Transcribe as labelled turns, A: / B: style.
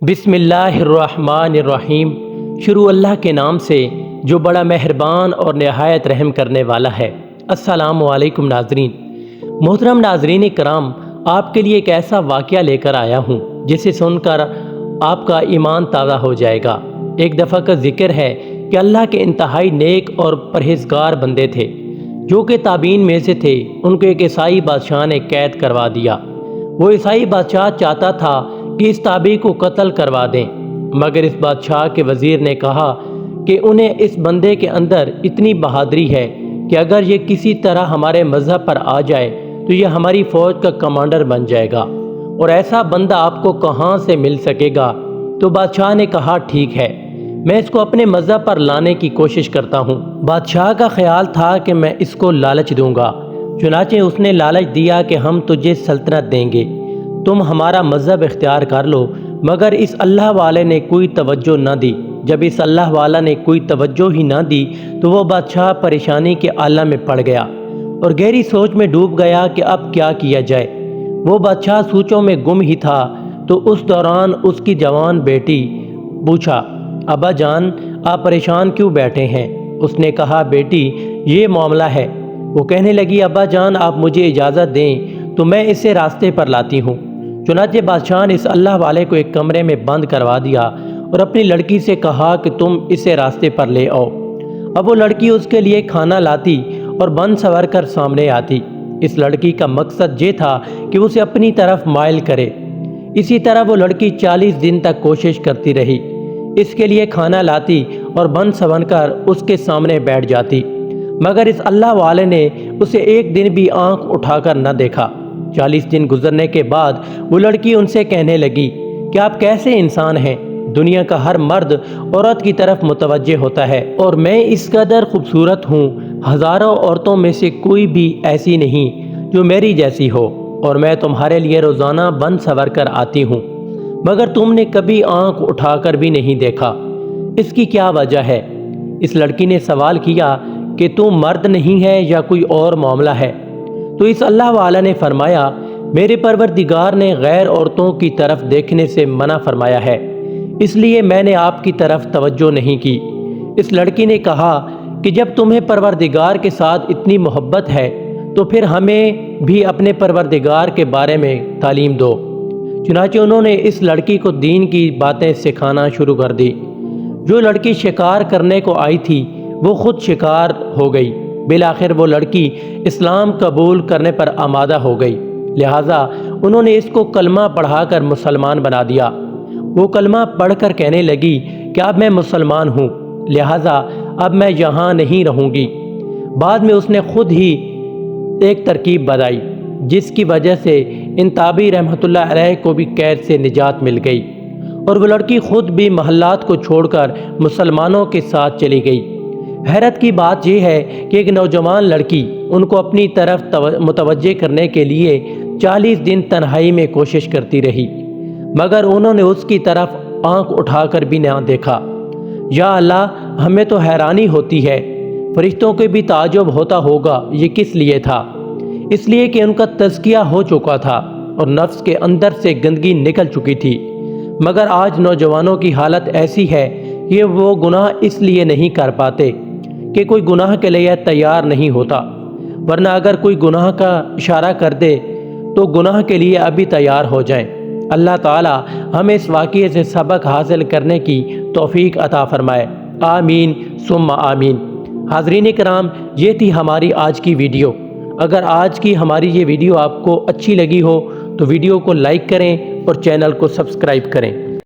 A: بسم اللہ الرحمن الرحیم۔ شروع اللہ کے نام سے جو بڑا مہربان اور نہایت رحم کرنے والا ہے۔ السلام علیکم ناظرین۔ محترم ناظرین کرام، آپ کے لیے ایک ایسا واقعہ لے کر آیا ہوں جسے سن کر آپ کا ایمان تازہ ہو جائے گا۔ ایک دفعہ کا ذکر ہے کہ اللہ کے انتہائی نیک اور پرہیزگار بندے تھے جو کہ تابعین میں سے تھے۔ ان کو ایک عیسائی بادشاہ نے قید کروا دیا۔ وہ عیسائی بادشاہ چاہتا تھا کہ اس تابعی کو قتل کروا دیں، مگر اس بادشاہ کے وزیر نے کہا کہ انہیں اس بندے کے اندر اتنی بہادری ہے کہ اگر یہ کسی طرح ہمارے مذہب پر آ جائے تو یہ ہماری فوج کا کمانڈر بن جائے گا، اور ایسا بندہ آپ کو کہاں سے مل سکے گا؟ تو بادشاہ نے کہا ٹھیک ہے، میں اس کو اپنے مذہب پر لانے کی کوشش کرتا ہوں۔ بادشاہ کا خیال تھا کہ میں اس کو لالچ دوں گا، چنانچہ اس نے لالچ دیا کہ ہم تجھے سلطنت دیں گے، تم ہمارا مذہب اختیار کر لو۔ مگر اس اللہ والے نے کوئی توجہ نہ دی۔ جب اس اللہ والا نے کوئی توجہ ہی نہ دی تو وہ بادشاہ پریشانی کے عالم میں پڑ گیا اور گہری سوچ میں ڈوب گیا کہ اب کیا کیا جائے۔ وہ بادشاہ سوچوں میں گم ہی تھا تو اس دوران اس کی جوان بیٹی پوچھا، ابا جان آپ پریشان کیوں بیٹھے ہیں؟ اس نے کہا، بیٹی یہ معاملہ ہے۔ وہ کہنے لگی، ابا جان آپ مجھے اجازت دیں تو میں اسے راستے پر لاتی ہوں۔ چنانچہ بادشاہ نے اس اللہ والے کو ایک کمرے میں بند کروا دیا اور اپنی لڑکی سے کہا کہ تم اسے راستے پر لے آؤ۔ اب وہ لڑکی اس کے لیے کھانا لاتی اور بن سنور کر سامنے آتی۔ اس لڑکی کا مقصد یہ تھا کہ اسے اپنی طرف مائل کرے۔ اسی طرح وہ لڑکی 40 دن تک کوشش کرتی رہی، اس کے لیے کھانا لاتی اور بن سنور کر اس کے سامنے بیٹھ جاتی، مگر اس اللہ والے نے اسے ایک دن بھی آنکھ اٹھا کر نہ دیکھا۔ 40 دن گزرنے کے بعد وہ لڑکی ان سے کہنے لگی کہ آپ کیسے انسان ہیں؟ دنیا کا ہر مرد عورت کی طرف متوجہ ہوتا ہے اور میں اس قدر خوبصورت ہوں، ہزاروں عورتوں میں سے کوئی بھی ایسی نہیں جو میری جیسی ہو، اور میں تمہارے لیے روزانہ بن سنور کر آتی ہوں، مگر تم نے کبھی آنکھ اٹھا کر بھی نہیں دیکھا۔ اس کی کیا وجہ ہے؟ اس لڑکی نے سوال کیا کہ تم مرد نہیں ہے یا کوئی اور معاملہ ہے؟ تو اس اللہ والا نے فرمایا، میرے پروردگار نے غیر عورتوں کی طرف دیکھنے سے منع فرمایا ہے، اس لیے میں نے آپ کی طرف توجہ نہیں کی۔ اس لڑکی نے کہا کہ جب تمہیں پروردگار کے ساتھ اتنی محبت ہے تو پھر ہمیں بھی اپنے پروردگار کے بارے میں تعلیم دو۔ چنانچہ انہوں نے اس لڑکی کو دین کی باتیں سکھانا شروع کر دی۔ جو لڑکی شکار کرنے کو آئی تھی وہ خود شکار ہو گئی۔ بالآخر وہ لڑکی اسلام قبول کرنے پر آمادہ ہو گئی، لہٰذا انہوں نے اس کو کلمہ پڑھا کر مسلمان بنا دیا۔ وہ کلمہ پڑھ کر کہنے لگی کہ اب میں مسلمان ہوں، لہٰذا اب میں یہاں نہیں رہوں گی۔ بعد میں اس نے خود ہی ایک ترکیب بنائی جس کی وجہ سے ان تابعی رحمۃ اللہ علیہ کو بھی قید سے نجات مل گئی، اور وہ لڑکی خود بھی محلات کو چھوڑ کر مسلمانوں کے ساتھ چلی گئی۔ حیرت کی بات یہ ہے کہ ایک نوجوان لڑکی ان کو اپنی طرف متوجہ کرنے کے لیے 40 دن تنہائی میں کوشش کرتی رہی، مگر انہوں نے اس کی طرف آنکھ اٹھا کر بھی نہ دیکھا۔ یا اللہ، ہمیں تو حیرانی ہوتی ہے، فرشتوں کو بھی تعجب ہوتا ہوگا یہ کس لیے تھا؟ اس لیے کہ ان کا تزکیہ ہو چکا تھا اور نفس کے اندر سے گندگی نکل چکی تھی، مگر آج نوجوانوں کی حالت ایسی ہے کہ وہ گناہ اس لیے نہیں کر پاتے کہ کوئی گناہ کے لیے تیار نہیں ہوتا، ورنہ اگر کوئی گناہ کا اشارہ کر دے تو گناہ کے لیے ابھی تیار ہو جائیں۔ اللہ تعالی ہمیں اس واقعے سے سبق حاصل کرنے کی توفیق عطا فرمائے، آمین ثم آمین۔ حاضرین کرام، یہ تھی ہماری آج کی ویڈیو۔ اگر آج کی ہماری یہ ویڈیو آپ کو اچھی لگی ہو تو ویڈیو کو لائک کریں اور چینل کو سبسکرائب کریں۔